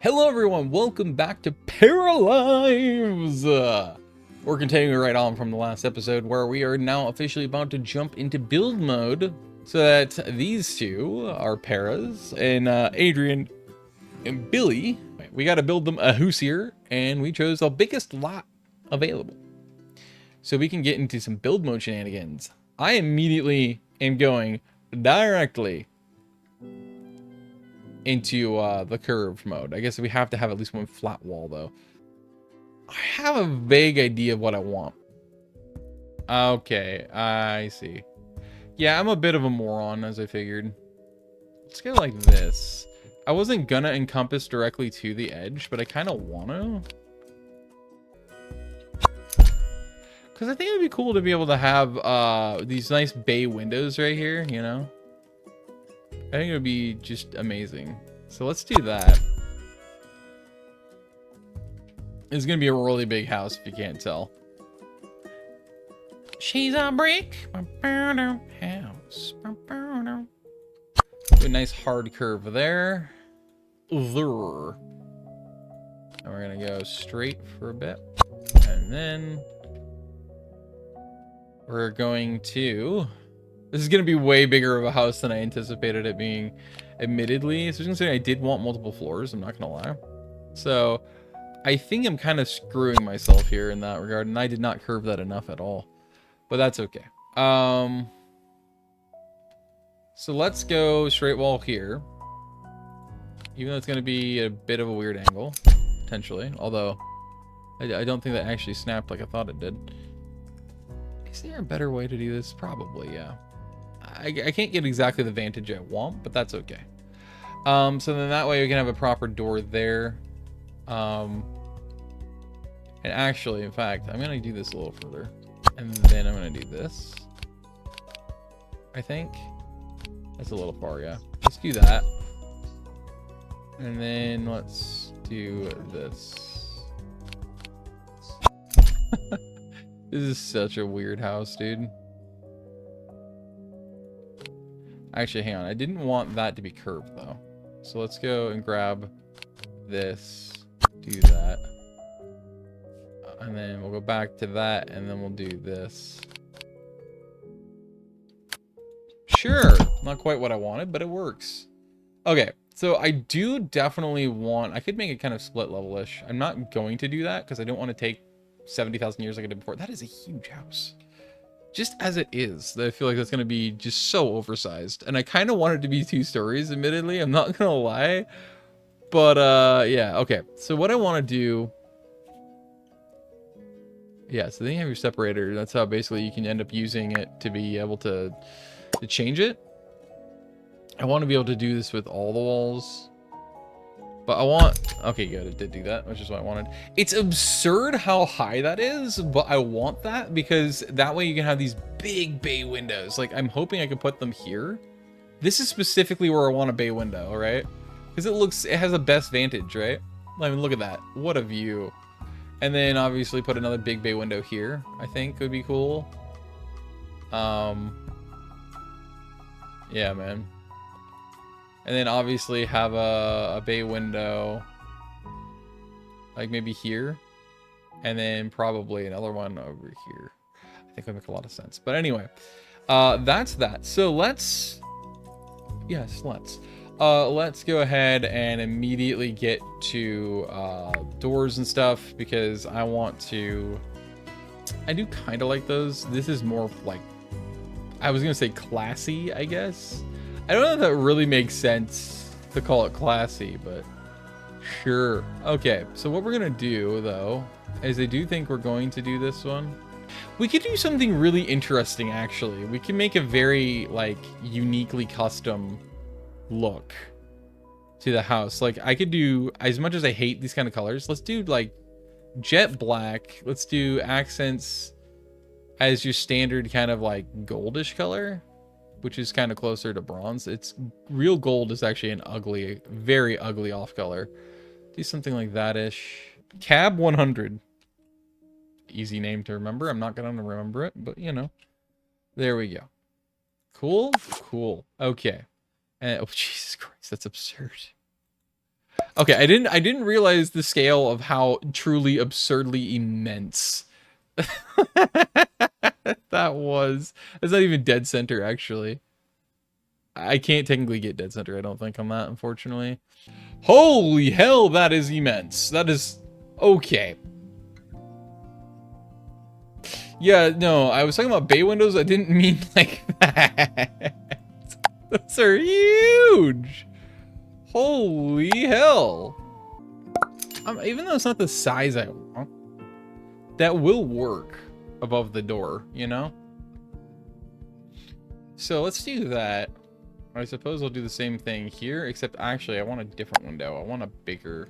Hello everyone, welcome back to Paralives! We're continuing right on from the last episode where we are now officially about to jump into build mode so that these two, our paras, and Adrian and Billy, we gotta build them a house here, and we chose the biggest lot available. So we can get into some build mode shenanigans. I immediately am going directly into the curved mode. I guess we have to have at least one flat wall though. I have a vague idea of what I want. Okay, I see. Yeah, I'm a bit of a moron as I figured. Let's go like this. I wasn't gonna encompass directly to the edge, but I kind of want to. Because I think it would be cool to be able to have these nice bay windows right here, you know? I think it would be just amazing. So let's do that. It's going to be a really big house if you can't tell. She's a brick house. Do a nice hard curve there. And we're going to go straight for a bit. And then we're going to... This is going to be way bigger of a house than I anticipated it being, admittedly. So I was going to say I did want multiple floors, I'm not going to lie. So I think I'm kind of screwing myself here in that regard, and I did not curve that enough at all. But that's okay. So let's go straight wall here. Even though it's going to be a bit of a weird angle, potentially. Although, I don't think that actually snapped like I thought it did. Is there a better way to do this? Probably, yeah. I can't get exactly the vantage I want, but that's okay. So then that way we can have a proper door there. And actually, in fact, I'm going to do this a little further. And then I'm going to do this. I think. That's a little far, yeah. Let's do that. And then let's do this. This is such a weird house, dude. Actually, hang on. I didn't want that to be curved, though. So let's go and grab this. Do that. And then we'll go back to that, and then we'll do this. Sure. Not quite what I wanted, but it works. Okay. So I do definitely want... I could make it kind of split level-ish. I'm not going to do that, because I don't want to take 70,000 years like I did before. That is a huge house. Just as it is, I feel like that's going to be just so oversized. And I kind of want it to be 2 stories, admittedly. I'm not going to lie. But, yeah, okay. So what I want to do... Yeah, so then you have your separator. That's how basically you can end up using it to be able to change it. I want to be able to do this with all the walls. But I want... Okay, good. It did do that, which is what I wanted. It's absurd how high that is, but I want that because that way you can have these big bay windows. Like, I'm hoping I can put them here. This is specifically where I want a bay window, right? Because it has the best vantage, right? I mean, look at that. What a view. And then obviously put another big bay window here, I think would be cool. Yeah, man. And then obviously have a bay window like maybe here. And then probably another one over here. I think would make a lot of sense. But anyway, that's that. So let's go ahead and immediately get to doors and stuff because I want to... I do kind of like those. This is more like, I was going to say classy, I guess. I don't know if that really makes sense to call it classy, but sure. Okay, so what we're going to do, though, is I do think we're going to do this one. We could do something really interesting, actually. We can make a very, like, uniquely custom look to the house. Like, I could do, as much as I hate these kind of colors, let's do, like, jet black. Let's do accents as your standard kind of, like, goldish color, which is kind of closer to bronze. It's real gold is actually an ugly, very ugly off color. Do something like that-ish. Cab 100. Easy name to remember. I'm not going to remember it, but, you know. There we go. Cool? Cool. Okay. And, oh, Jesus Christ, that's absurd. Okay, I didn't realize the scale of how truly absurdly immense that was. It's not even dead center, actually. I can't technically get dead center, I don't think, on that, unfortunately. Holy hell, that is immense. That is... Okay. Yeah, no, I was talking about bay windows. I didn't mean like that. Those are huge. Holy hell. Even though it's not the size I want, that will work above the door, you know? So let's do that. I suppose I'll do the same thing here, except actually I want a different window. I want a bigger,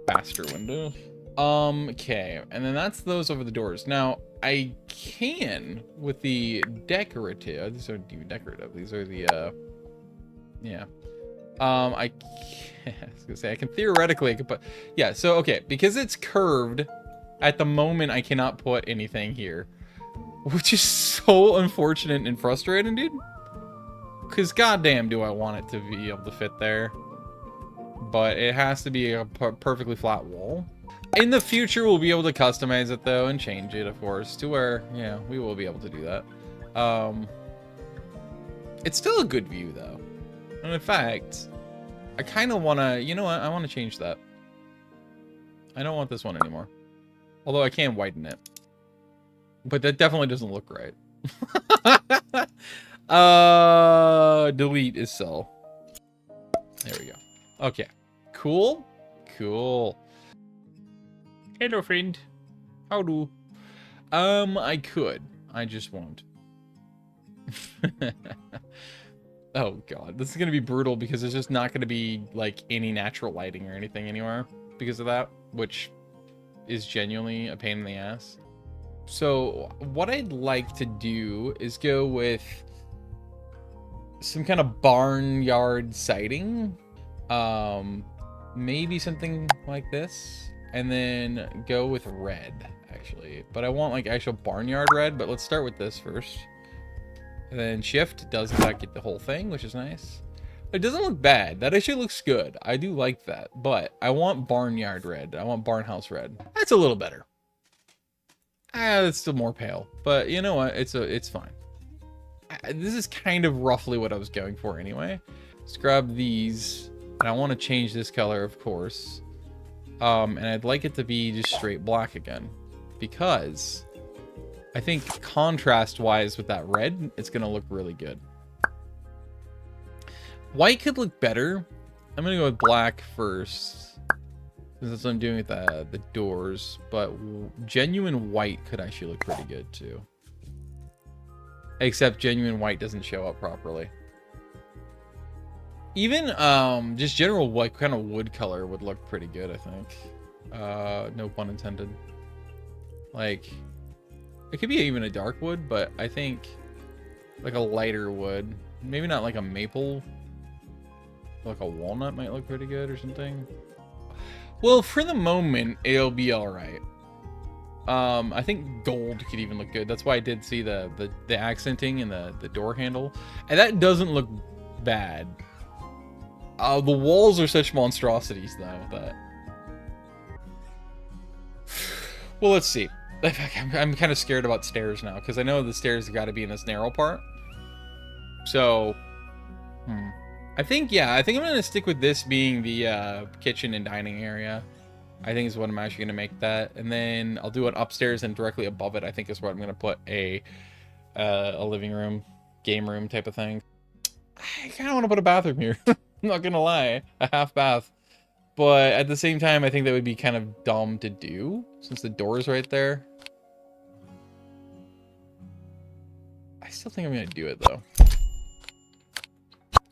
faster window. Okay, and then that's those over the doors. Now, I can, with the decorative, these aren't even decorative, these are the, yeah. I was gonna say, I can theoretically, I could put, yeah, so, okay, because it's curved, at the moment, I cannot put anything here. Which is so unfortunate and frustrating, dude. Because goddamn do I want it to be able to fit there. But it has to be a perfectly flat wall. In the future, we'll be able to customize it, though, and change it, of course, to where, yeah, we will be able to do that. It's still a good view, though. And in fact, I kind of want to, you know what, I want to change that. I don't want this one anymore. Although I can whiten it. But that definitely doesn't look right. Delete is so. There we go. Okay. Cool. Cool. Hello, friend. How do? I could. I just won't. Oh god, this is gonna be brutal because there's just not gonna be like any natural lighting or anything anywhere because of that, which is genuinely a pain in the ass. So what I'd like to do is go with some kind of barnyard siding. Maybe something like this, and then go with red, actually. But I want like actual barnyard red, but let's start with this first. And then shift does in fact get the whole thing, which is nice. It doesn't look bad. That actually looks good. I do like that, but I want barnyard red. I want barnhouse red. That's a little better. It's still more pale, but you know what? It's fine. This is kind of roughly what I was going for anyway. Let's grab these, and I want to change this color, of course. And I'd like it to be just straight black again, because I think contrast-wise with that red, it's gonna look really good. White could look better. I'm gonna go with black first, since that's what I'm doing with the doors, but genuine white could actually look pretty good too. Except genuine white doesn't show up properly. Even just general white kind of wood color would look pretty good, I think. No pun intended. Like, it could be even a dark wood, but I think like a lighter wood, maybe not like a maple, like a walnut might look pretty good or something. Well, for the moment, it'll be all right. I think gold could even look good. That's why I did see the accenting in the door handle, and that doesn't look bad. The walls are such monstrosities though that. Well, let's see. I'm kind of scared about stairs now because I know the stairs have got to be in this narrow part. So, I think I'm gonna stick with this being the kitchen and dining area. I think is what I'm actually gonna make that, and then I'll do it upstairs, and directly above it I think is where I'm gonna put a living room, game room type of thing. I kind of want to put a bathroom here. I'm not gonna lie, a half bath, but at the same time I think that would be kind of dumb to do since the door is right there. I still think I'm gonna do it though.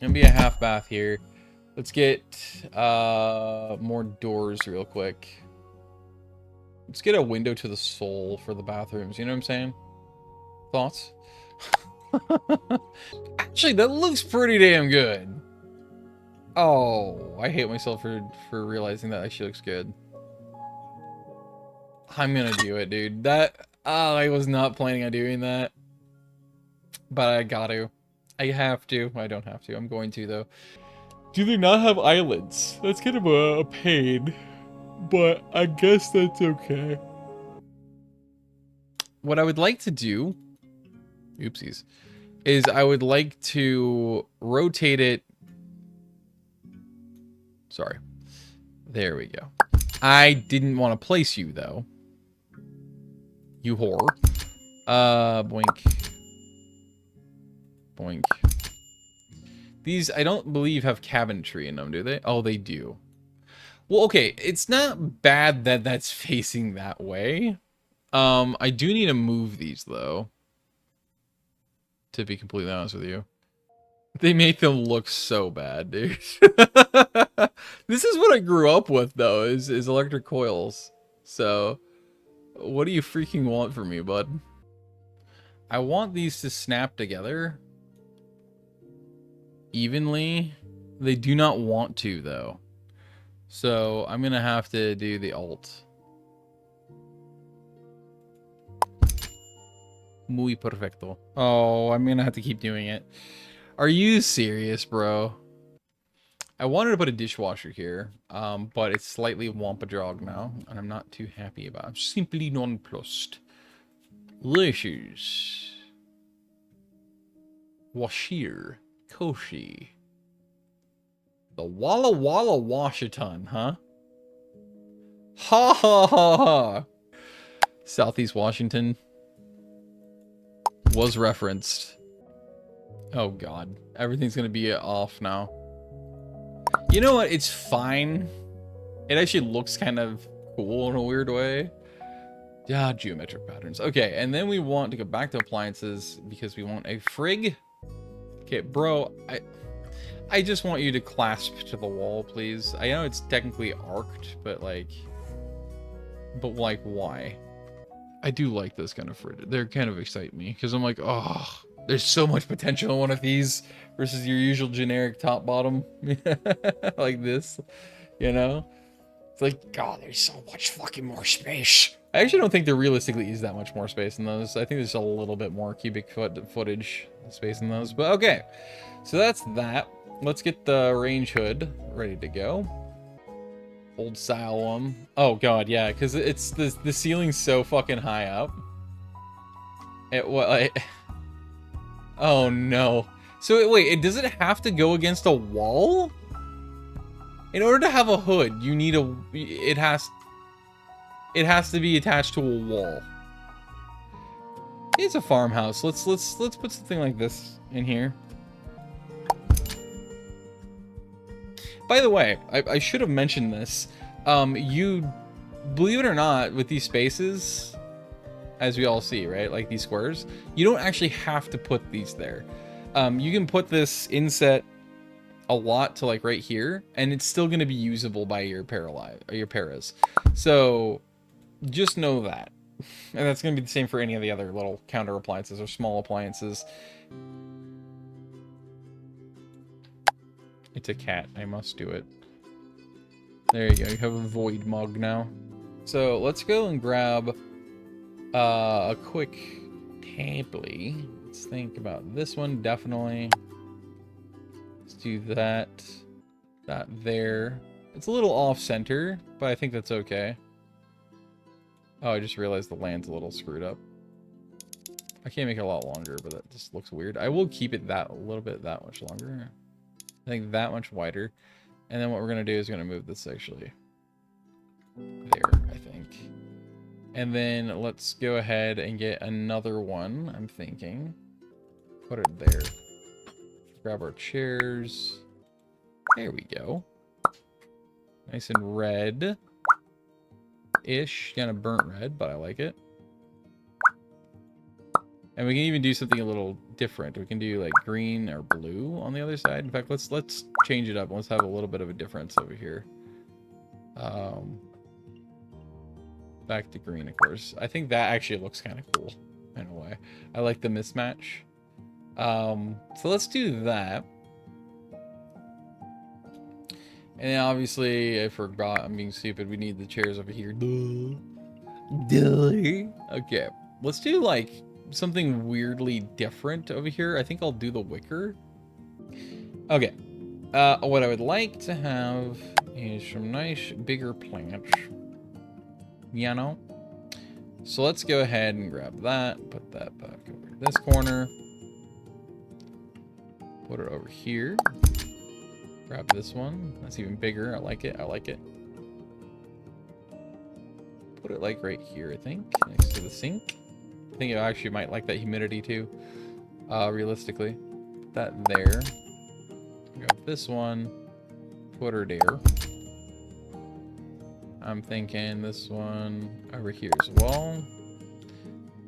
Gonna be a half bath here. Let's get more doors real quick. Let's get a window to the soul for the bathrooms. You know what I'm saying? Thoughts? Actually, that looks pretty damn good. Oh, I hate myself for realizing that actually looks good. I'm gonna do it, dude. I was not planning on doing that, but I got to. I have to. I don't have to. I'm going to though. Do they not have eyelids? That's kind of a pain, but I guess that's okay. What I would like to do, oopsies, is I would like to rotate it. Sorry. There we go. I didn't want to place you, though. You whore. Boink. Boink. These, I don't believe, have cabinetry in them, do they? Oh, they do. Well, okay, it's not bad that that's facing that way. I do need to move these, though. To be completely honest with you. They make them look so bad, dude. This is what I grew up with, though, is electric coils. So, what do you freaking want from me, bud? I want these to snap together evenly. They do not want to, though. So, I'm going to have to do the alt. Muy perfecto. Oh, I'm going to have to keep doing it. Are you serious, bro? I wanted to put a dishwasher here, but it's slightly wampadrog now, and I'm not too happy about it. I'm simply nonplussed. Delicious. Washir. Koshi. The Walla Walla Washaton, huh? Ha ha ha ha! Southeast Washington was referenced. Oh god. Everything's gonna be off now. You know what? It's fine. It actually looks kind of cool in a weird way. Yeah, geometric patterns. Okay, and then we want to go back to appliances because we want a frig. Okay, bro, I just want you to clasp to the wall, please. I know it's technically arced, but like, why? I do like this kind of frig. They kind of excite me because I'm like, oh, there's so much potential in one of these versus your usual generic top bottom like this, you know? It's like, God, there's so much fucking more space. I actually don't think there realistically is that much more space in those. I think there's a little bit more cubic footage space in those, but okay. So that's that. Let's get the range hood ready to go. Old style one. Oh god, yeah, because it's the ceiling's so fucking high up. Oh no. So wait, does it have to go against a wall? In order to have a hood, you need it has to be attached to a wall. It's a farmhouse. Let's put something like this in here. By the way, I should have mentioned this. You believe it or not, with these spaces, as we all see, right? Like these squares, you don't actually have to put these there. You can put this inset a lot to like right here, and it's still going to be usable by your paras. So just know that. And that's going to be the same for any of the other little counter appliances or small appliances. It's a cat. I must do it. There you go. You have a void mug now. So let's go and grab a quick tably. Let's think about this one. Definitely. Let's do that. That there. It's a little off center, but I think that's okay. Oh, I just realized the land's a little screwed up. I can't make it a lot longer, but that just looks weird. I will keep it that a little bit that much longer. I think that much wider. And then what we're going to do is going to move this actually there, I think. And then let's go ahead and get another one, I'm thinking. Put it there. Grab our chairs. There we go. Nice and red. Ish. Kind of burnt red, but I like it. And we can even do something a little different. We can do like green or blue on the other side. In fact, let's change it up. Let's have a little bit of a difference over here. Back to green, of course. I think that actually looks kind of cool in a way. I like the mismatch. So let's do that. And then obviously, I forgot, I'm being stupid. We need the chairs over here. Duh. Okay, let's do like something weirdly different over here. I think I'll do the wicker. Okay, What I would like to have is some nice bigger plants. You know? So let's go ahead and grab that. Put that back over to this corner. Put it over here. Grab this one. That's even bigger. I like it. I like it. Put it like right here, I think, next to the sink. I think it actually might like that humidity too, realistically. Put that there. Grab this one. Put her there. I'm thinking this one over here as well.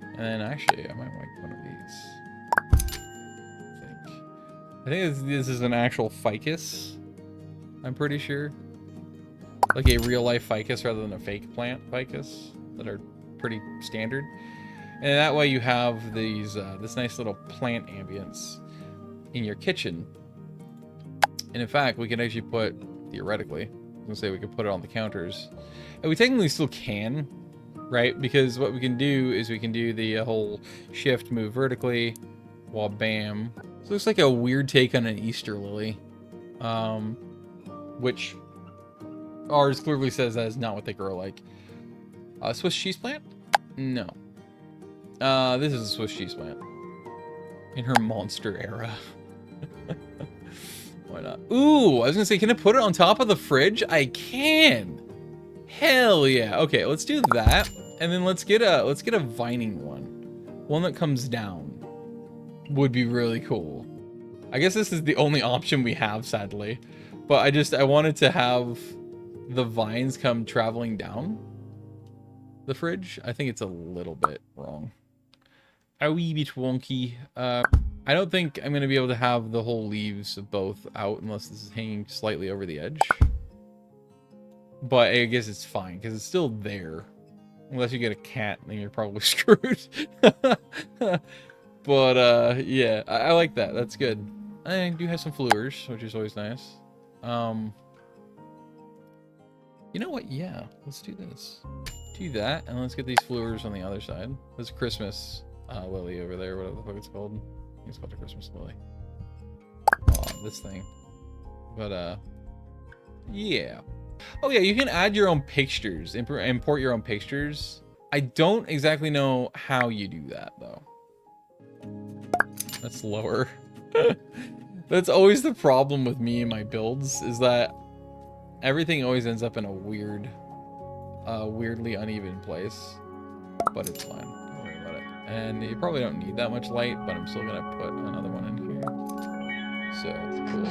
And then actually, I might like one of these. I think this is an actual ficus. I'm pretty sure. Like a real life ficus rather than a fake plant ficus that are pretty standard. And that way you have these this nice little plant ambience in your kitchen. And in fact, we can actually put, theoretically, I was gonna say we could put it on the counters. And we technically still can, right? Because what we can do is we can do the whole shift move vertically while bam. So it looks like a weird take on an Easter lily. Which ours clearly says that is not what they grow like. Swiss cheese plant? No. This is a Swiss cheese plant. In her monster era. Why not? Ooh, I was gonna say, can I put it on top of the fridge? I can. Hell yeah. Okay, let's do that. And then let's get a vining one. One that comes down. Would be really cool. I guess this is the only option we have, sadly. But I wanted to have the vines come traveling down the fridge. I think it's a little bit wrong. A wee bit wonky. I don't think I'm going to be able to have the whole leaves of both out unless this is hanging slightly over the edge. But I guess it's fine because it's still there. Unless you get a cat, then you're probably screwed. But yeah, I like that. That's good. I do have some flowers, which is always nice. You know what? Yeah, let's do this. Do that, and let's get these flowers on the other side. There's a Christmas lily over there, whatever the fuck it's called. I think it's called a Christmas lily. Oh, this thing. But yeah. Oh yeah, you can add your own pictures, import your own pictures. I don't exactly know how you do that though. That's lower. That's always the problem with me and my builds, is that everything always ends up in a weird, weirdly uneven place. But it's fine. Don't worry about it. And you probably don't need that much light, but I'm still gonna put another one in here. So cool.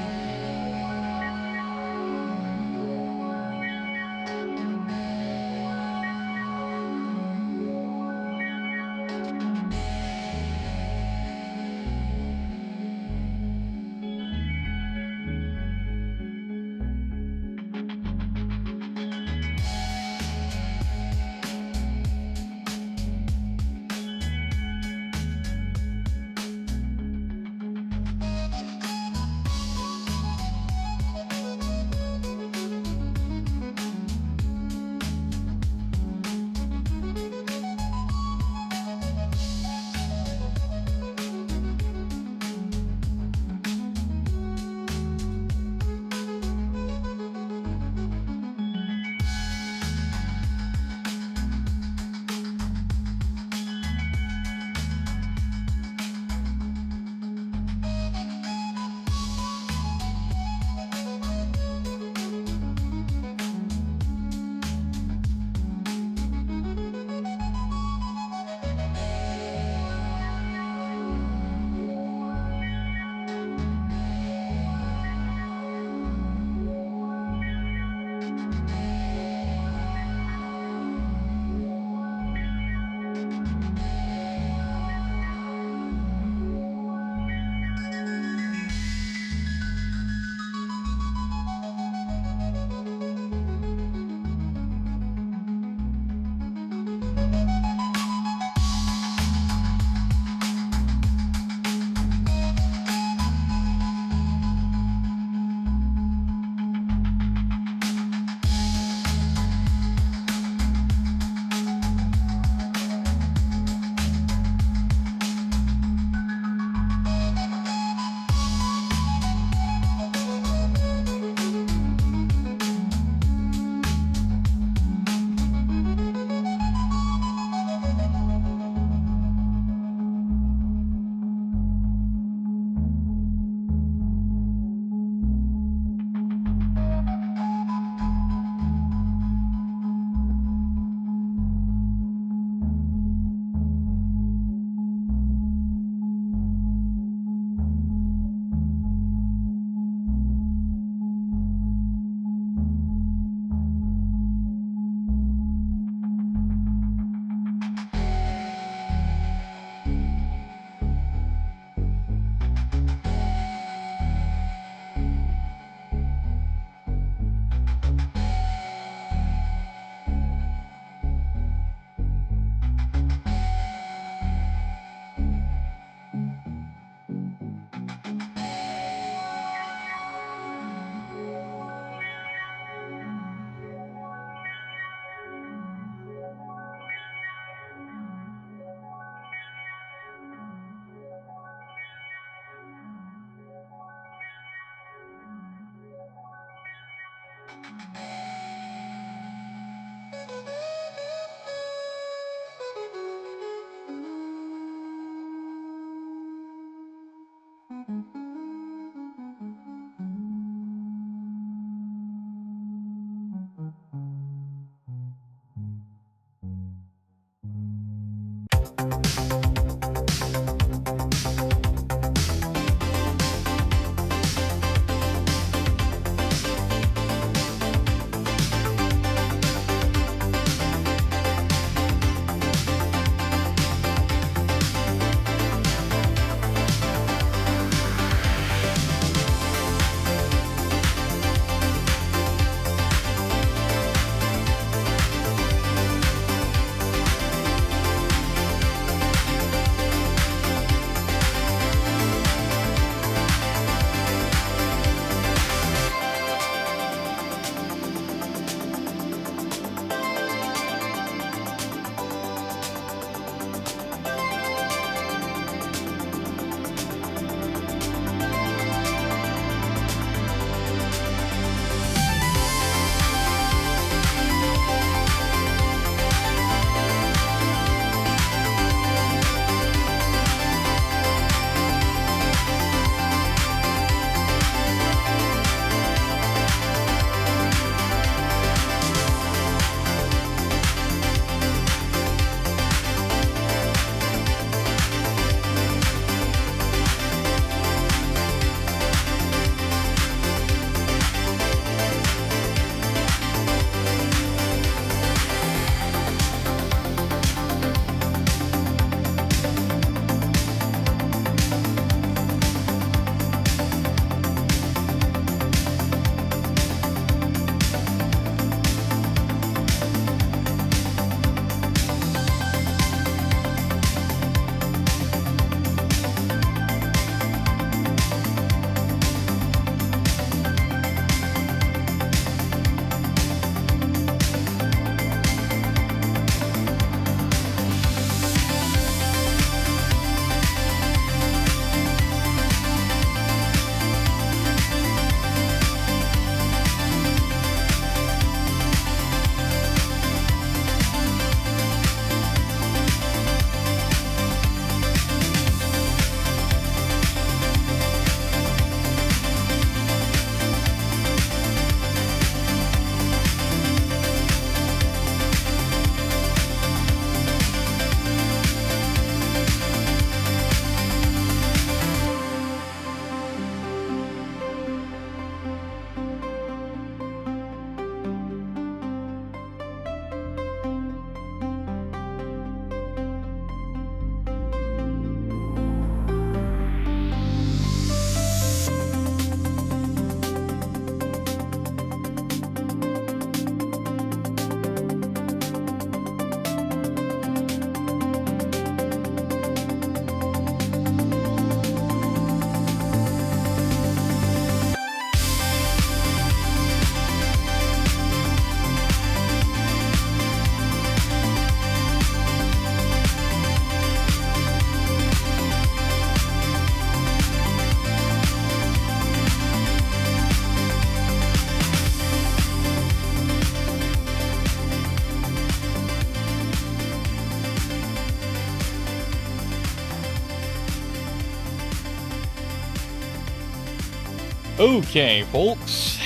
Okay, folks,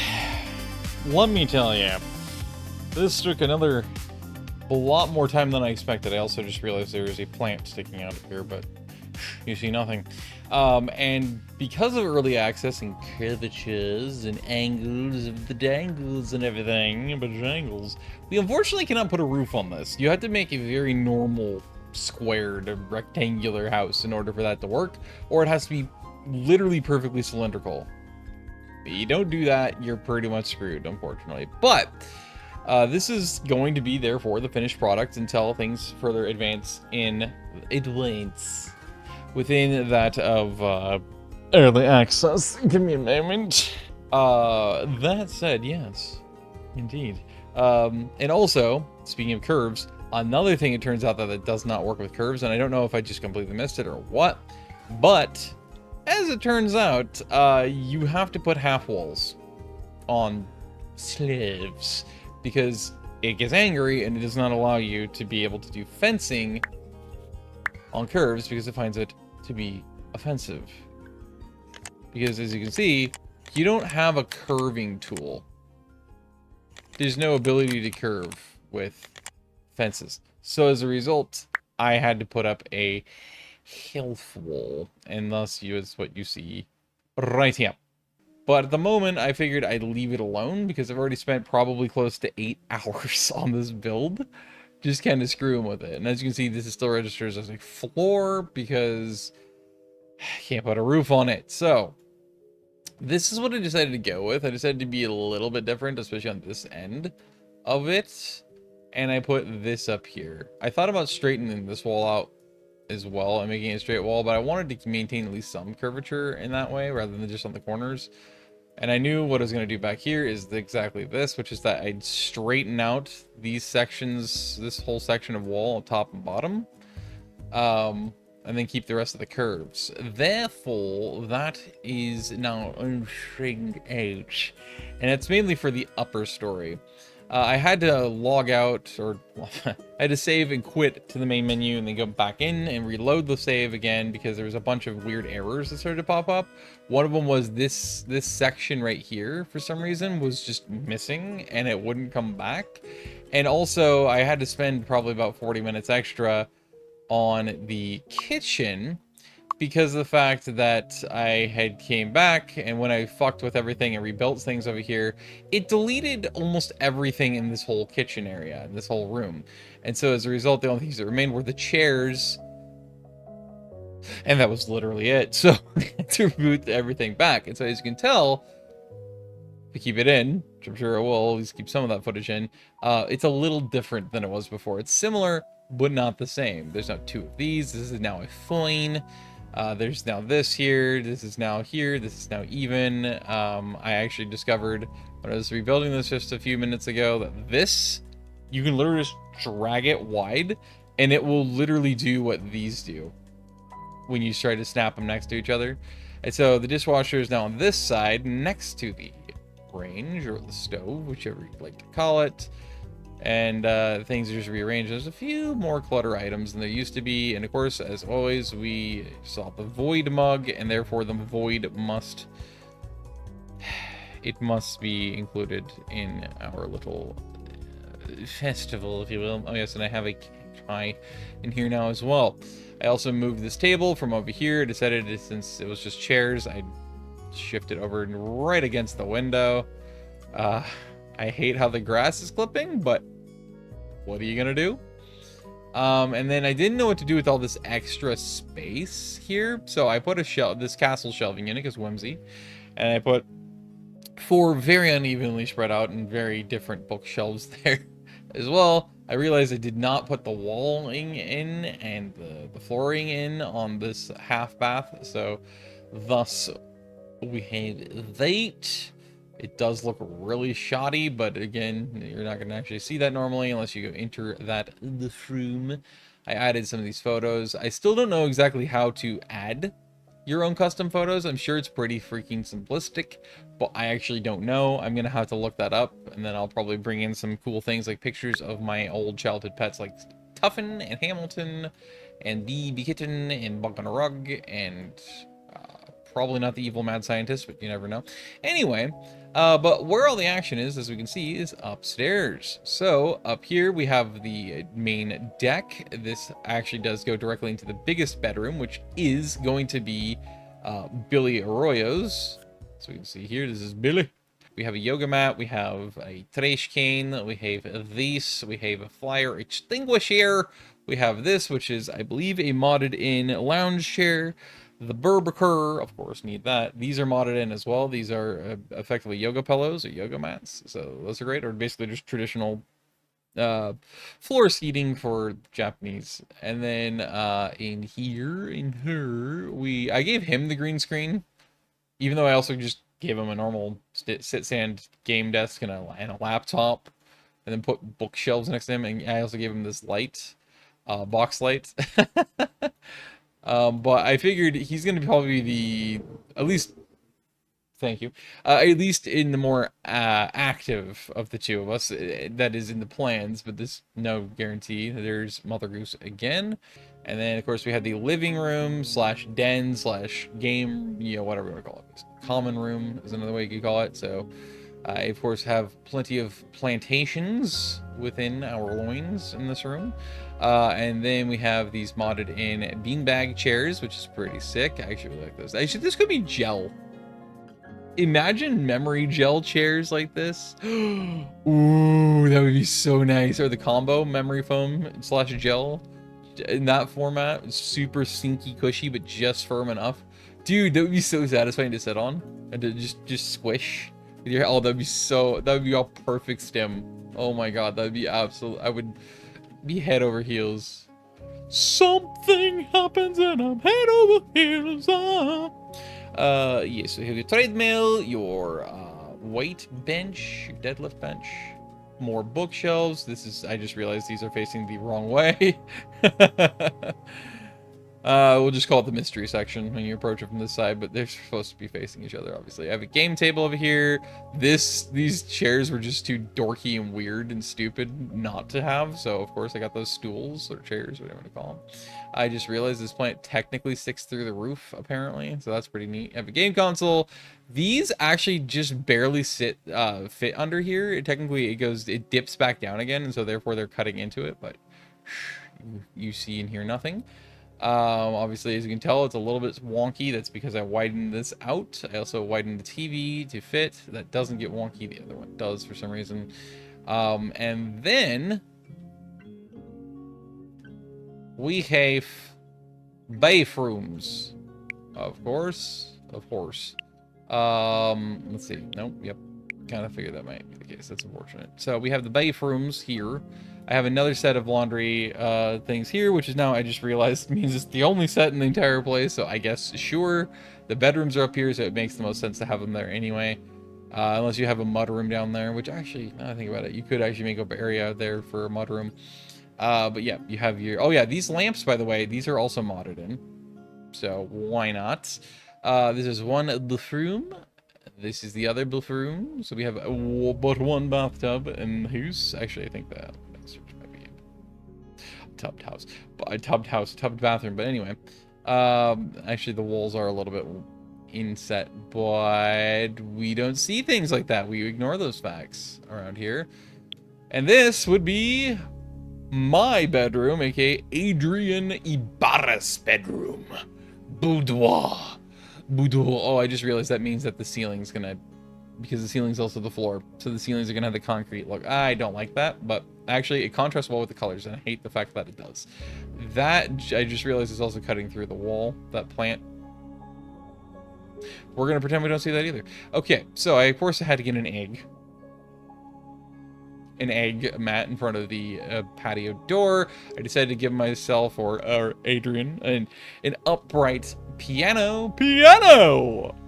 let me tell you, this took a lot more time than I expected. I also just realized there is a plant sticking out of here, but you see nothing. And because of early access and curvatures and angles of the dangles and everything, but angles, we unfortunately cannot put a roof on this. You have to make a very normal squared rectangular house in order for that to work, or it has to be literally perfectly cylindrical. If you don't do that, you're pretty much screwed, unfortunately. But this is going to be, therefore, the finished product until things further advance within that of early access. Give me a moment. That said, yes, indeed. And also, speaking of curves, another thing, it turns out that it does not work with curves, and I don't know if I just completely missed it or what, but as it turns out, you have to put half walls on slaves, because it gets angry and it does not allow you to be able to do fencing on curves because it finds it to be offensive. Because as you can see, you don't have a curving tool. There's no ability to curve with fences. So as a result, I had to put up a health wall, and thus is what you see right here. But at the moment, I figured I'd leave it alone because I've already spent probably close to 8 hours on this build. Just kind of screwing with it. And as you can see, this is still registered as a floor because I can't put a roof on it. So this is what I decided to go with. I decided to be a little bit different, especially on this end of it. And I put this up here. I thought about straightening this wall out as well and making it a straight wall, but I wanted to maintain at least some curvature in that way rather than just on the corners. And I knew what I was going to do back here is exactly this, which is that I'd straighten out these sections, this whole section of wall, top and bottom, and then keep the rest of the curves. Therefore, that is now unstringed out, and it's mainly for the upper story. I had to log out, or I had to save and quit to the main menu and then go back in and reload the save again because there was a bunch of weird errors that started to pop up. One of them was this section right here, for some reason, was just missing and it wouldn't come back. And also, I had to spend probably about 40 minutes extra on the kitchen because of the fact that I had came back, and when I fucked with everything and rebuilt things over here, it deleted almost everything in this whole kitchen area, in this whole room. And so as a result, the only things that remained were the chairs, and that was literally it. So I had to reboot everything back. And so as you can tell, if I keep it in, which I'm sure I will, at least keep some of that footage in, it's a little different than it was before. It's similar, but not the same. There's now 2 of these. This is now a fine. There's now this here, this is now here, this is now even. I actually discovered when I was rebuilding this just a few minutes ago that this, you can literally just drag it wide and it will literally do what these do when you try to snap them next to each other. And so the dishwasher is now on this side next to the range or the stove, whichever you'd like to call it. And things are just rearranged. There's a few more clutter items than there used to be, and of course, as always, we saw the void mug, and therefore the void must be included in our little festival, if you will. Oh yes, and I have a cacti in here now as well. I also moved this table from over here. Decided since it was just chairs, I'd shift it over right against the window. I hate how the grass is clipping, but what are you gonna do? And then I didn't know what to do with all this extra space here, so I put this castle shelving in it because whimsy, and I put 4 very unevenly spread out and very different bookshelves there as well. I realized I did not put the walling in and the flooring in on this half bath, so thus we have that. It does look really shoddy, but again, you're not going to actually see that normally unless you go enter that in the room. I added some of these photos. I still don't know exactly how to add your own custom photos. I'm sure it's pretty freaking simplistic, but I actually don't know. I'm going to have to look that up, and then I'll probably bring in some cool things like pictures of my old childhood pets like Tuffin and Hamilton and Bee Kitten and Bug on a Rug and probably not the evil mad scientist, but you never know. Anyway, but where all the action is, as we can see, is upstairs. So up here we have the main deck. This actually does go directly into the biggest bedroom, which is going to be Billy Arroyo's. So we can see here, this is Billy. We have a yoga mat, we have a trash can, we have this, we have a fire extinguisher, we have this, which is, I believe, a modded in lounge chair. The Berberker, of course, need that. These are modded in as well. These are effectively yoga pillows or yoga mats. So those are great, or basically just traditional floor seating for Japanese. And then in here, I gave him the green screen, even though I also just gave him a normal sit-stand game desk and a laptop, and then put bookshelves next to him. And I also gave him this light, box light. But I figured he's going to probably be at least Thank you. At least in the more active of the two of us, that is in the plans, but there's no guarantee. There's Mother Goose again. And then, of course, we have the living room slash den slash game, you know, whatever you want to call it. Common room is another way you could call it. So, I, of course, have plenty of plantations within our loins in this room. And then we have these modded in beanbag chairs, which is pretty sick. I actually really like those. Actually, this could be gel. Imagine memory gel chairs like this. Ooh, that would be so nice. Or the combo memory foam slash gel in that format. Super stinky cushy, but just firm enough. Dude, that would be so satisfying to sit on and to just squish with your. Oh, that'd be all perfect stem. Oh my god, that'd be absolute. I would be head over heels. Something happens and I'm head over heels. Yes, so you have your treadmill, your weight bench, your deadlift bench, more bookshelves. I just realized these are facing the wrong way. We'll just call it the mystery section when you approach it from this side, but they're supposed to be facing each other, obviously. I have a game table over here. These chairs were just too dorky and weird and stupid not to have, so of course I got those stools, or chairs, whatever you want to call them. I just realized this plant technically sticks through the roof, apparently, so that's pretty neat. I have a game console. These actually just barely fit under here. It dips back down again, and so therefore they're cutting into it, but you see and hear nothing. Obviously, as you can tell, it's a little bit wonky. That's because I widened this out. I also widened the TV to fit. That doesn't get wonky. The other one does for some reason. And then we have bathrooms. Of course. Let's see. Nope. Yep. Kind of figured that might be the case. That's unfortunate. So we have the bathrooms here. I have another set of laundry things here, which is now, I just realized, means it's the only set in the entire place. So I guess, sure, the bedrooms are up here, so it makes the most sense to have them there anyway. Unless you have a mudroom down there, which actually, now that I think about it, you could actually make up an area there for a mudroom. But yeah, you have your... Oh yeah, these lamps, by the way, these are also modded in. So why not? This is one bathroom. This is the other bathroom. So we have but one bathtub in the house. Actually, I think that... might be tubbed house, tubbed bathroom. But anyway, actually the walls are a little bit inset, but we don't see things like that. We ignore those facts around here. And this would be my bedroom, aka Adrian Ibarra's bedroom. Boudoir. Oh, I just realized that means that the ceiling's gonna, because the ceiling's also the floor, so the ceilings are gonna have the concrete look. I don't like that, but actually it contrasts well with the colors, and I hate the fact that it does. That, I just realized, is also cutting through the wall, that plant. We're gonna pretend we don't see that either. Okay, so I, of course, had to get an egg mat in front of the patio door. I decided to give myself, or Adrian, an upright piano.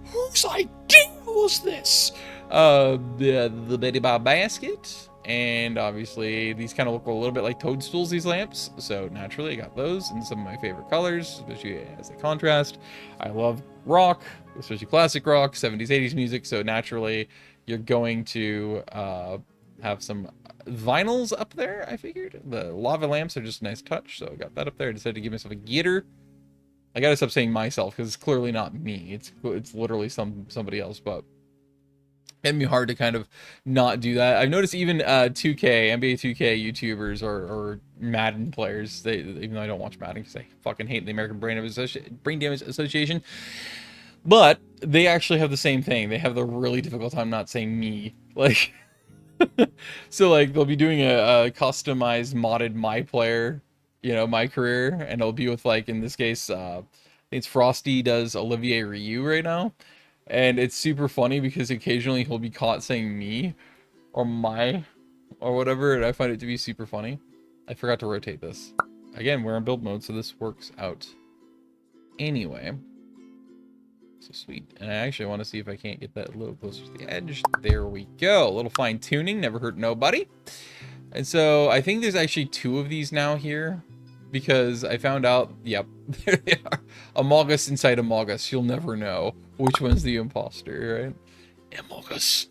Whose idea was this? The Betty Bob basket, and obviously these kind of look a little bit like toadstools, these lamps, so naturally I got those in some of my favorite colors, especially as a contrast. I love rock, especially classic rock, 70s, 80s music, so naturally you're going to have some vinyls up there. I figured the lava lamps are just a nice touch, so I got that up there. I decided to give myself a gator. I gotta stop saying myself because it's clearly not me. It's literally somebody else, but it'd be hard to kind of not do that. I've noticed even 2K, NBA 2K YouTubers or Madden players, even though I don't watch Madden because I fucking hate the American Brain Damage Association, but they actually have the same thing. They have the really difficult time not saying me. Like, so like they'll be doing a customized modded my player, you know, my career, and it'll be with, like, in this case, I think it's Frosty does Olivier Ryu right now. And it's super funny because occasionally he'll be caught saying me or my or whatever, and I find it to be super funny. I forgot to rotate this. Again, we're in build mode, so this works out. Anyway. So sweet. And I actually want to see if I can't get that a little closer to the edge. There we go. A little fine tuning, never hurt nobody. And so I think there's actually 2 of these now here. because I found out, yep, there they are. Among Us inside Among Us. You'll never know which one's the imposter, right? Among Us.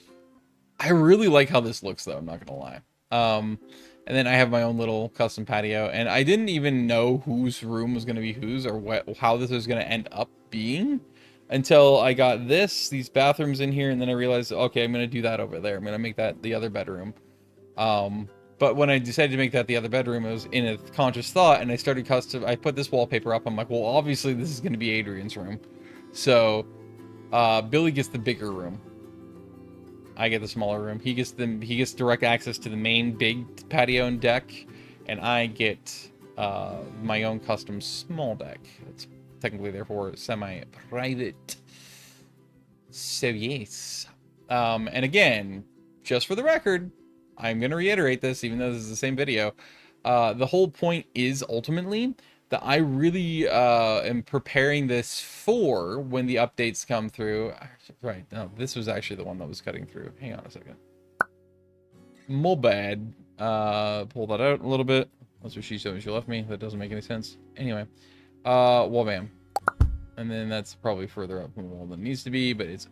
I really like how this looks, though. I'm not gonna lie. And then I have my own little custom patio, and I didn't even know whose room was gonna be whose or how this was gonna end up being until I got these bathrooms in here, and then I realized, okay, I'm gonna do that over there. I'm gonna make that the other bedroom. But when I decided to make that the other bedroom, it was in a conscious thought, and I put this wallpaper up. I'm like, well, obviously this is gonna be Adrian's room, so Billy gets the bigger room. I get the smaller room. He gets direct access to the main big patio and deck, and I get my own custom small deck. It's technically therefore semi-private. So yes. And again, just for the record, I'm gonna reiterate this, even though this is the same video. The whole point is ultimately that I really am preparing this for when the updates come through. Right, no, this was actually the one that was cutting through. Hang on a second. My bad. Pull that out a little bit. That's what she showed me. She left me. That doesn't make any sense. Anyway, wall bam. And then that's probably further up from the wall than it needs to be, but it's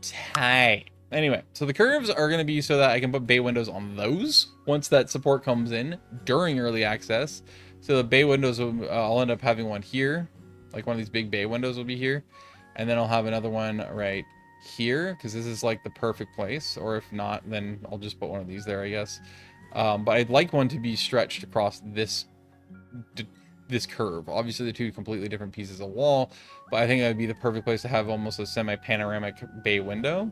tight. Anyway, so the curves are going to be so that I can put bay windows on those once that support comes in during early access. So the bay windows, I'll end up having one here, like one of these big bay windows will be here. And then I'll have another one right here, because this is like the perfect place. Or if not, then I'll just put one of these there, I guess. But I'd like one to be stretched across this curve. Obviously, the two completely different pieces of wall, but I think that would be the perfect place to have almost a semi-panoramic bay window.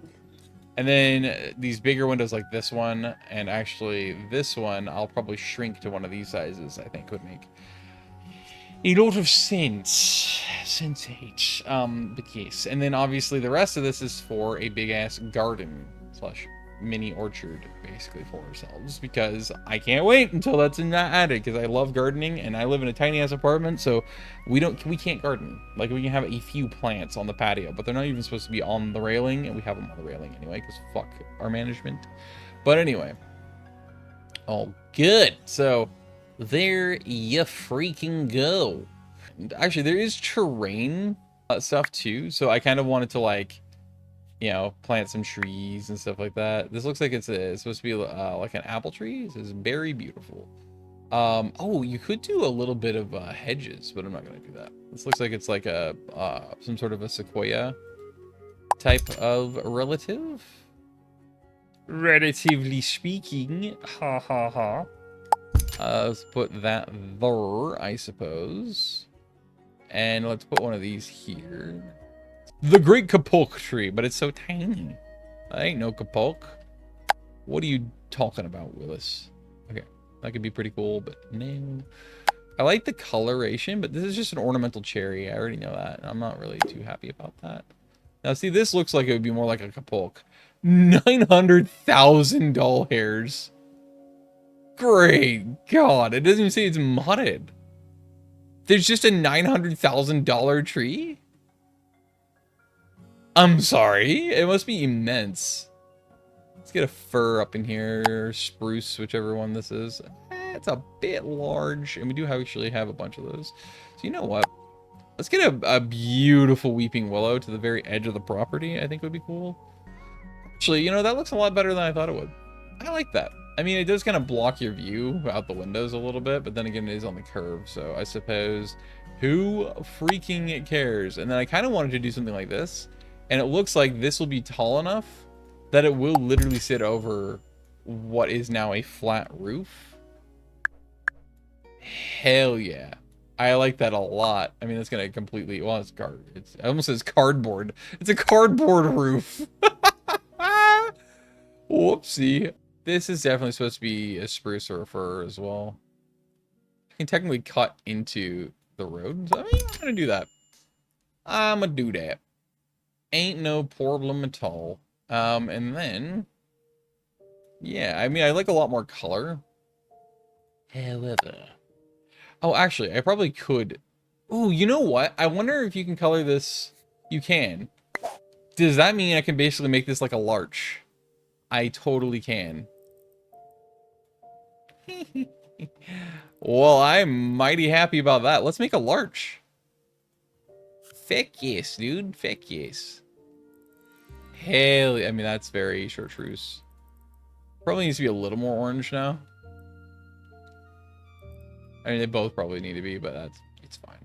And then these bigger windows like this one, and actually this one, I'll probably shrink to one of these sizes, I think would make a lot of sense. Sensate. But yes. And then obviously the rest of this is for a big ass garden slash mini orchard basically for ourselves, because I can't wait until that's in that attic, because I love gardening and I live in a tiny ass apartment, so we can't garden. Like, we can have a few plants on the patio, but they're not even supposed to be on the railing, and we have them on the railing anyway, because fuck our management. But anyway, all good. So there you freaking go. And actually, there is terrain stuff too, so I kind of wanted to, like, you know, plant some trees and stuff like that. This looks like it's supposed to be like an apple tree. This is very beautiful. Oh, you could do a little bit of hedges, but I'm not going to do that. This looks like it's like a some sort of a sequoia type of relative. Relatively speaking. Ha ha ha. Let's put that there, I suppose. And let's put one of these here. The Great Kapulk tree, but it's so tiny. I ain't no Kapulk. What are you talking about, Willis? Okay, that could be pretty cool, but no. I like the coloration, but this is just an ornamental cherry. I already know that. I'm not really too happy about that. Now, see, this looks like it would be more like a Kapulk. 900,000 doll hairs. Great God, it doesn't even say it's modded. There's just a $900,000 tree? I'm sorry, it must be immense. Let's get a fir up in here, spruce, whichever one this is. It's a bit large, and we do actually have a bunch of those. So you know what? Let's get a beautiful weeping willow to the very edge of the property. I think would be cool. Actually, you know, that looks a lot better than I thought it would. I like that. I mean, it does kind of block your view out the windows a little bit, but then again, it is on the curve, so I suppose who freaking cares? And then I kind of wanted to do something like this. And it looks like this will be tall enough that it will literally sit over what is now a flat roof. Hell yeah. I like that a lot. I mean, that's going to completely... Well, it almost says cardboard. It's a cardboard roof. Whoopsie. This is definitely supposed to be a spruce or a fir as well. I can technically cut into the road. So, I mean, I'm going to do that. I'm going to do that. Ain't no problem at all. And then, yeah, I mean, I like a lot more color. However, oh, actually, I probably could. Ooh, you know what? I wonder if you can color this. You can. Does that mean I can basically make this like a larch? I totally can. Well, I'm mighty happy about that. Let's make a larch. Feck yes, dude. Feck yes. Hell, I mean, that's very chartreuse. Probably needs to be a little more orange now. I mean, they both probably need to be, but it's fine.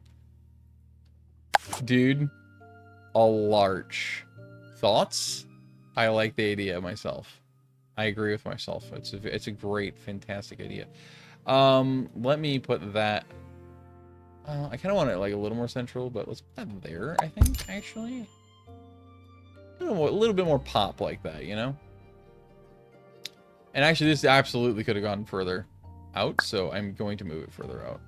Dude, a larch. Thoughts? I like the idea myself. I agree with myself. It's a great, fantastic idea. Let me put that. I kind of want it like a little more central, but let's put that there. I think actually, a little bit more pop like that, you know. And actually, this absolutely could have gone further out, so I'm going to move it further out.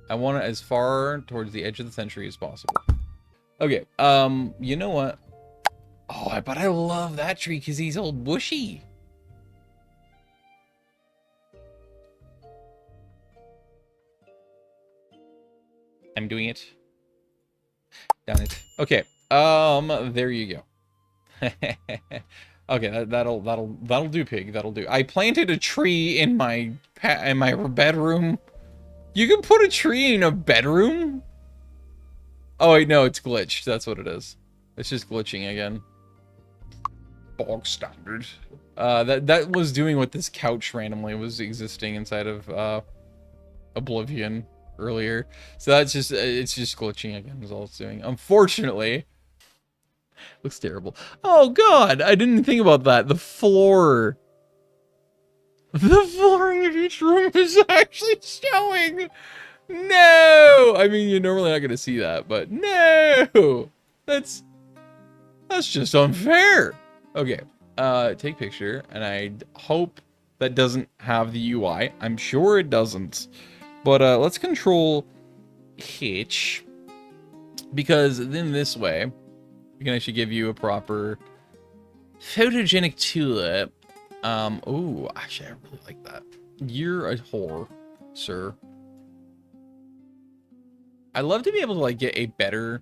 I want it as far towards the edge of the century as possible. Okay. You know what? Oh, but I love that tree because he's all bushy. I'm doing it. Done it. Okay. There you go. Okay, that'll do, pig. That'll do. I planted a tree in my bedroom. You can put a tree in a bedroom? Oh wait, no, it's glitched. That's what it is. It's just glitching again. Bog standard. That was doing what this couch randomly was existing inside of Oblivion earlier. So that's just it's just glitching again is all it's doing. Unfortunately. Looks terrible. Oh god, I didn't think about that. The floor. The flooring of each room is actually showing. No! I mean, you're normally not gonna see that, but no! That's just unfair. Okay. Take picture, and I hope that doesn't have the UI. I'm sure it doesn't. But let's control hitch. Because then this way, we can actually give you a proper photogenic tulip. Ooh, actually, I really like that. You're a whore, sir. I'd love to be able to like get a better.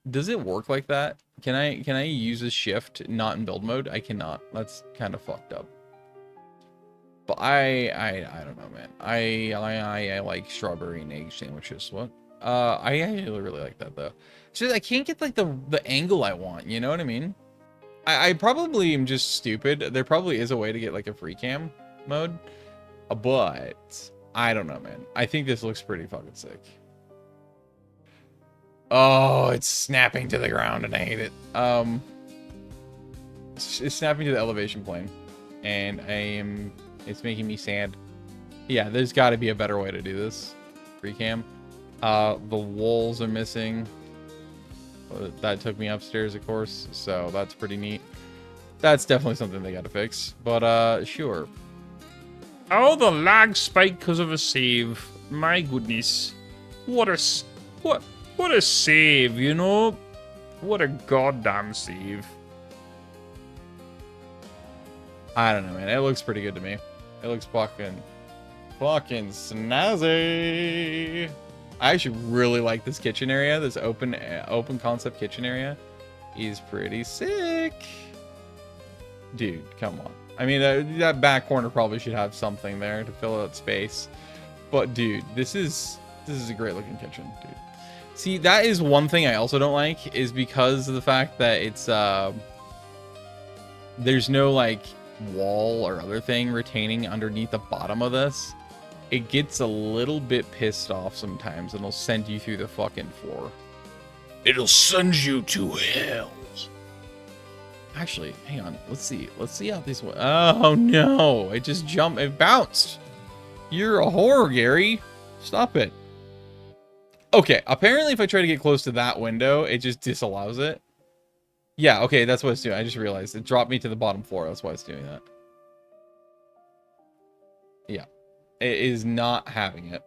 Does it work like that? Can I use a shift not in build mode? I cannot. That's kind of fucked up. But I don't know, man. I like strawberry and egg sandwiches. What? I actually really like that though. So I can't get like the angle I want. You know what I mean? I probably am just stupid. There probably is a way to get like a free cam mode, but I don't know, man. I think this looks pretty fucking sick. Oh, it's snapping to the ground and I hate it. It's snapping to the elevation plane and it's making me sad. Yeah, there's got to be a better way to do this. Free cam. The walls are missing. That took me upstairs, of course, so that's pretty neat. That's definitely something they got to fix, but sure. Oh, the lag spike because of a save. My goodness. What a save, you know? What a goddamn save. I don't know, man. It looks pretty good to me. It looks fucking snazzy. I actually really like this kitchen area. This open concept kitchen area is pretty sick. Dude, come on. I mean, that back corner probably should have something there to fill out space. But dude, this is a great looking kitchen, dude. See, that is one thing I also don't like is because of the fact that it's there's no like wall or other thing retaining underneath the bottom of this. It gets a little bit pissed off sometimes and it'll send you through the fucking floor. It'll send you to hell. Actually, hang on. Let's see how this went. Oh no, it just jumped. It bounced. You're a whore, Gary. Stop it. Okay, apparently if I try to get close to that window, it just disallows it. Yeah, okay, that's what it's doing. I just realized it dropped me to the bottom floor. That's why it's doing that. Yeah. It is not having it.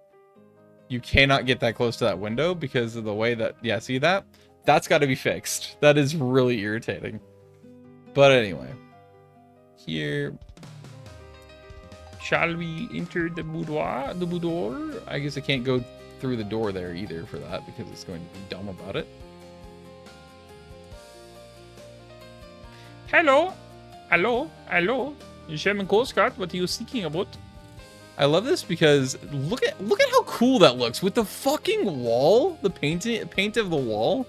You cannot get that close to that window because of the way that, yeah, see that? That's got to be fixed. That is really irritating. But anyway, here. Shall we enter the boudoir? The boudoir? I guess I can't go through the door there either for that because it's going to be dumb about it. Hello? Hello? Hello? German Coast Guard, what are you speaking about? I love this because look at how cool that looks with the fucking wall, the paint of the wall.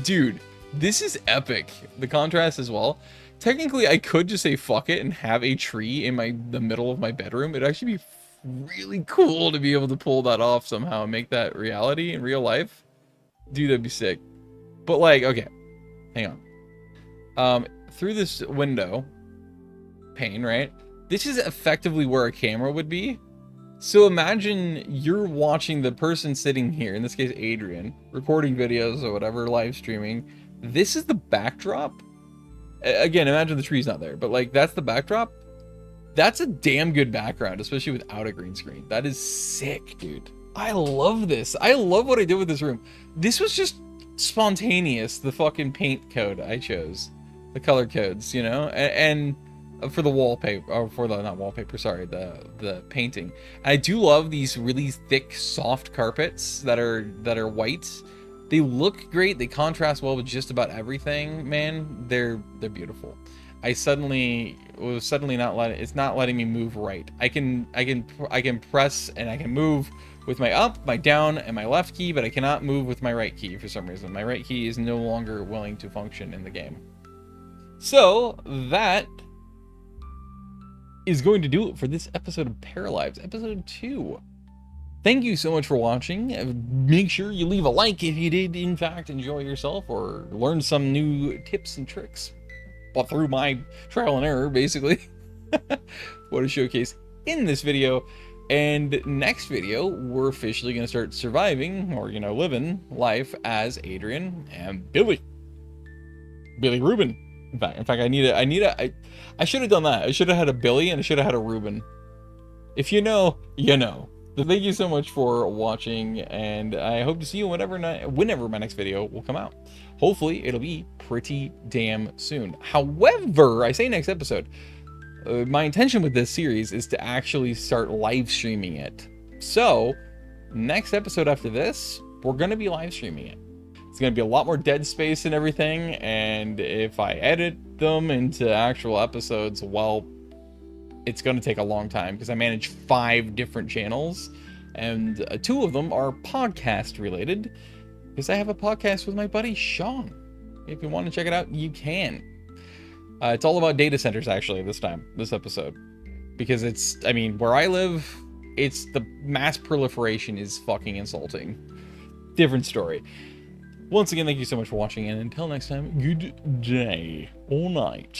Dude, this is epic. The contrast as well. Technically, I could just say fuck it and have a tree in the middle of my bedroom. It'd actually be really cool to be able to pull that off somehow and make that reality in real life. Dude, that'd be sick. But like, okay, hang on. Through this window pane, right? This is effectively where a camera would be. So imagine you're watching the person sitting here, in this case Adrian, recording videos or whatever, live streaming. This is the backdrop. Again, imagine the tree's not there, but like that's the backdrop. That's a damn good background, especially without a green screen. That is sick, dude. I love this. I love what I did with this room. This was just spontaneous, the fucking paint code I chose. The color codes, you know? And for the wallpaper, or for the, not wallpaper, sorry, the painting. I do love these really thick, soft carpets that are white. They look great. They contrast well with just about everything, man. They're beautiful. I was suddenly not letting, it's not letting me move right. I can press and I can move with my up, my down, and my left key, but I cannot move with my right key for some reason. My right key is no longer willing to function in the game. So that is going to do it for this episode of Paralives, episode 2. Thank you so much for watching. Make sure you leave a like if you did, in fact, enjoy yourself or learn some new tips and tricks. But through my trial and error, basically. What a showcase in this video. And next video, we're officially going to start surviving, or, you know, living life as Adrian and Billy Rubin. In fact, I should have done that. I should have had a Billy and I should have had a Reuben. If you know, you know. So thank you so much for watching, and I hope to see you whenever my next video will come out. Hopefully, it'll be pretty damn soon. However, I say next episode, my intention with this series is to actually start live streaming it. So, next episode after this, we're going to be live streaming it. It's going to be a lot more dead space and everything, and if I edit them into actual episodes, well, it's going to take a long time because I manage 5 different channels, and 2 of them are podcast related because I have a podcast with my buddy Sean. If you want to check it out, you can. It's all about data centers actually this episode, because it's, I mean, where I live, it's the mass proliferation is fucking insulting. Different story. Once again, thank you so much for watching, and until next time, good day or night.